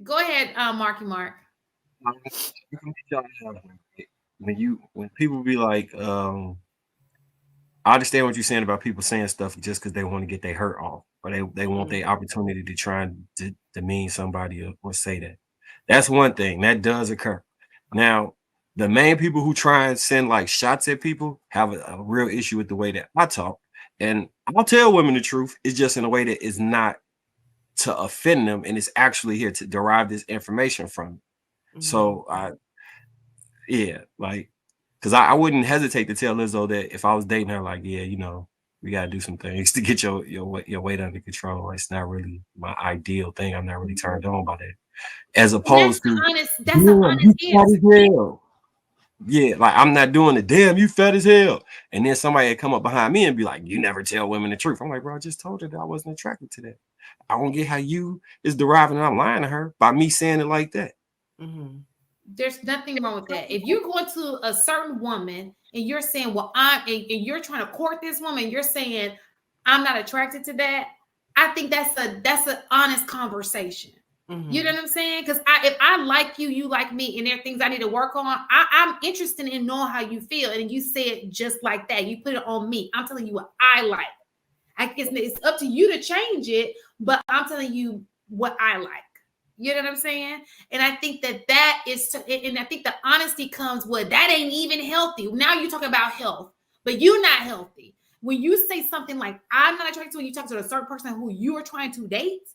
Go ahead, Marky Mark. When people be like, I understand what you're saying about people saying stuff just because they want to get their hurt off, or they want their opportunity to try and demean somebody or say that. That's one thing that does occur. Now, the main people who try and send like shots at people have a real issue with the way that I talk, and I'll tell women the truth. It's just in a way that is not to offend them, and it's actually here to derive this information from. So yeah, like, because I wouldn't hesitate to tell Lizzo that if I was dating her, like, yeah, we gotta do some things to get your weight under control. It's not really my ideal thing. I'm not really turned on by that. As opposed to, that's an honest you fat as hell. Yeah, like I'm not doing the damn you fat as hell. And then somebody would come up behind me and be like, you never tell women the truth. I'm like, bro, I just told her that I wasn't attracted to that. I don't get how you is deriving and I'm lying to her by me saying it like that. There's nothing wrong with that. If you're going to a certain woman and you're saying, well, and you're trying to court this woman, you're saying, I'm not attracted to that. I think that's an honest conversation. You know what I'm saying? Because if I like you, you like me, and there are things I need to work on, I'm interested in knowing how you feel. And you say it just like that. You put it on me. I'm telling you what I like. I guess it's up to you to change it, but I'm telling you what I like. You know what I'm saying? And I think that is, and I think the honesty comes with that ain't even healthy. Now you're talking about health, but you're not healthy. When you say something like, I'm not attracted to, when you talk to a certain person who you are trying to date,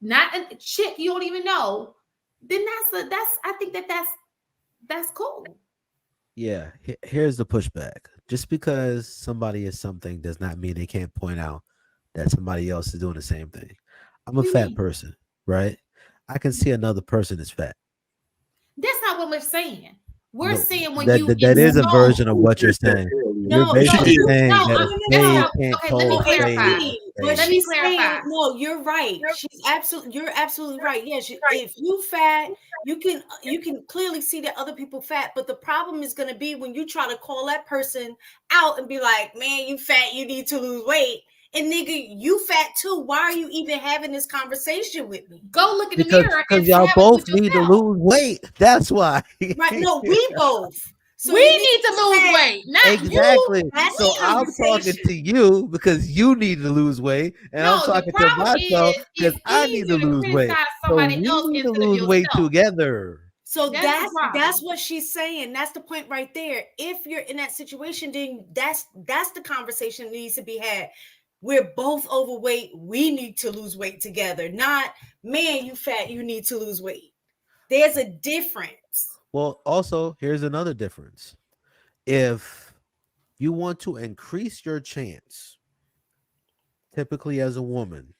not a chick you don't even know, then I think that's cool. Yeah, here's the pushback. Just because somebody is something does not mean they can't point out that somebody else is doing the same thing. I'm a fat person, right? I can see another person is fat. That's not what we're saying. We're saying when that is a version of what you're saying. You're basically saying that let me clarify. No, you're right. You're absolutely right. Yes, if you fat, you can clearly see that other people fat. But the problem is going to be when you try to call that person out and be like, "Man, you fat. You need to lose weight." And nigga, you fat too. Why are you even having this conversation with me? Go look in the mirror. Because y'all both need to lose weight. That's why. Right? No, we both. So we need to lose weight. Not exactly. You. So I'm talking to you because you need to lose weight, and I'm talking to myself because I need to lose weight. So we need to lose weight together. So that's what she's saying. That's the point right there. If you're in that situation, then that's the conversation that needs to be had. We're both overweight. We need to lose weight together. Not, man, you fat. You need to lose weight. There's a difference. Well, also, here's another difference. If you want to increase your chance, typically as a woman,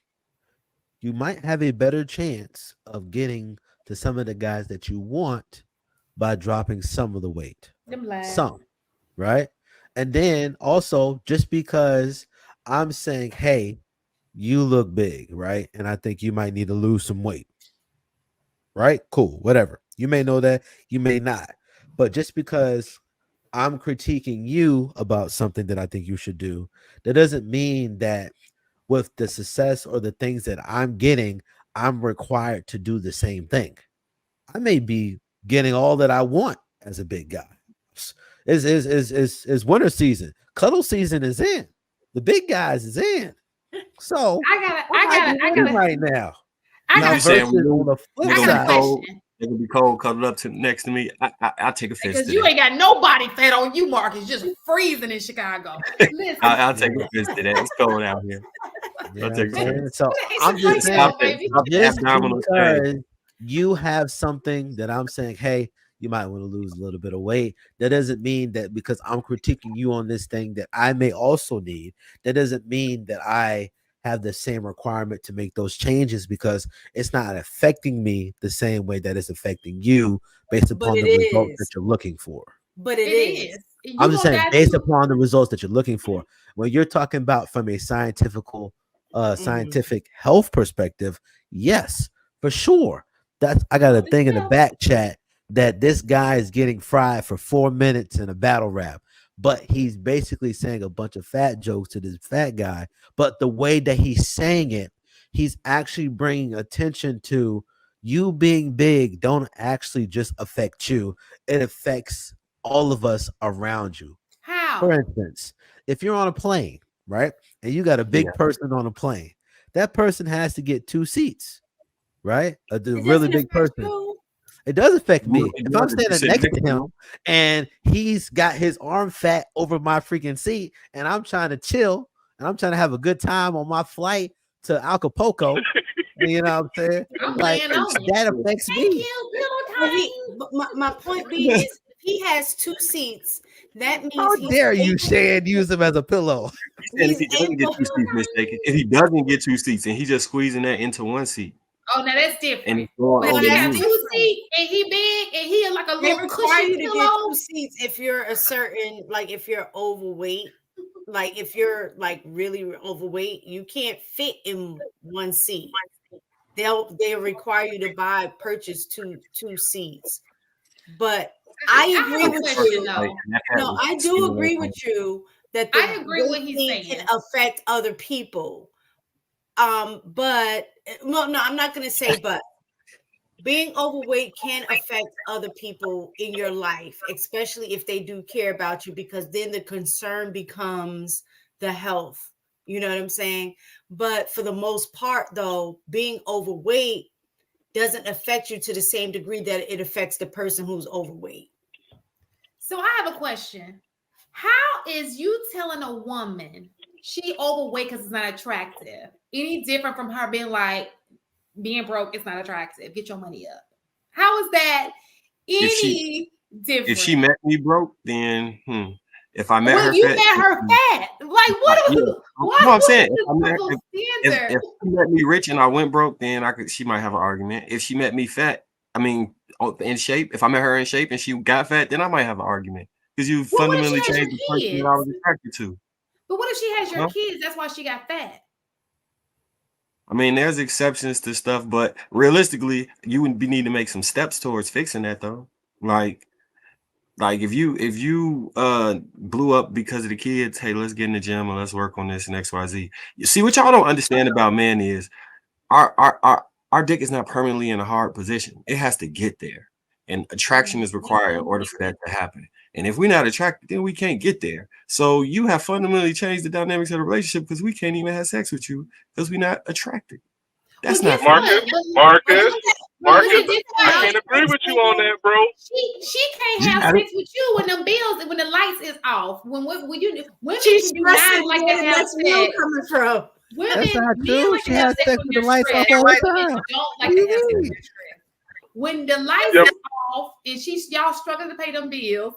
you might have a better chance of getting to some of the guys that you want by dropping some of the weight. Some, right? And then also, just because I'm saying, hey, you look big, right? And I think you might need to lose some weight. Right? Cool, whatever. You may know that, you may not. But just because I'm critiquing you about something that I think you should do, that doesn't mean that with the success or the things that I'm getting, I'm required to do the same thing. I may be getting all that I want as a big guy. It's winter season. Cuddle season is in. The big guys is in. So I got right now. I got it can be cold, cuddled up next to me. I'll take a fist. Because you ain't got nobody fat on you, Mark. It's just freezing in Chicago. I'll take a fist to that. It's cold out here. I'll take a fist. So I'm just saying, just because you have something that I'm saying, hey, you might want to lose a little bit of weight. That doesn't mean that because I'm critiquing you on this thing that I may also need. That doesn't mean that I have the same requirement to make those changes because it's not affecting me the same way that it's affecting you based upon the results that you're looking for. But it is. I'm just saying based upon the results that you're looking for. When you're talking about from a scientific health perspective, yes, for sure. I got a thing in the back chat that this guy is getting fried for 4 minutes in a battle rap. But he's basically saying a bunch of fat jokes to this fat guy. But the way that he's saying it, he's actually bringing attention to you being big don't actually just affect you, it affects all of us around you. For How? instance, if you're on a plane, right, and you got a big Yeah. person on a plane, that person has to get 2 seats, right? The It really doesn't big affect person. you. It does affect You me. If I'm standing sit next next to to him him. and he's got his arm fat over my freaking seat, and I'm trying to chill and I'm trying to have a good time on my flight to Acapulco, you know what I'm saying? I'm Like laying on you. that affects Thank me. you, But pillow time. my point being is, if he has 2 seats, that means How he's dare you, able. Shan, use him as a pillow? And if He's he doesn't get able. 2 seats, mistaken. If he doesn't get 2 seats and he just squeezing that into 1 seat Oh, now that's and he's different. going But No, if over he that's got you. 2 seats and he big and he like a They little require cushion you to get pillow. 2 seats if you're a certain, like if you're overweight, like if you're like really overweight, you can't fit in 1 seat. They'll require you to purchase two seats. But I I agree have a with question you. Like, though. and that hat No, was I do skinny agree on. with you that the I agree with what weight he's thing can saying. affect other people. But well, no, I'm not gonna say but. Being overweight can affect other people in your life, especially if they do care about you, because then the concern becomes the health. You know what I'm saying? But for the most part, though, being overweight doesn't affect you to the same degree that it affects the person who's overweight. So I have a question. How is you telling a woman she overweight because it's not attractive any different from her being like, being broke, it's not attractive. Get your money up. How is that If she any different? if she met me broke, then if I met Well, her you fat, met her fat. Like, what? yeah. What? No, I'm What is saying this if I met double if standard? she met me rich and I went broke, then she might have an argument. If she met me fat, I mean in shape, if I met her in shape and she got fat, then I might have an argument because you Well, what if she fundamentally has your changed the person that kids? I was attracted to. But what if she has your Huh? kids? That's why she got fat. I mean, there's exceptions to stuff, but realistically, you would need to make some steps towards fixing that though. Like if you blew up because of the kids, hey, let's get in the gym and let's work on this and XYZ. You see what y'all don't understand about men is our dick is not permanently in a hard position. It has to get there. And attraction is required in order for that to happen. And if we're not attracted, then we can't get there. So you have fundamentally changed the dynamics of the relationship because we can't even have sex with you because we're not attracted. That's Well, not guess fair. Marcus, what? Marcus, But look Marcus, at this I way. can't agree with you on that, bro. She can't You have gotta- sex with you when the bills, when the lights is off. When you women She's can do not stressing like where to the have next meal sex. coming from. Women, That's not men true. like She to have has sex sex when with they're the lights off stressed. all the Women time. don't What like do to you have sex when mean? they're stressed. When the lights Yep. is off and y'all struggling to pay them bills,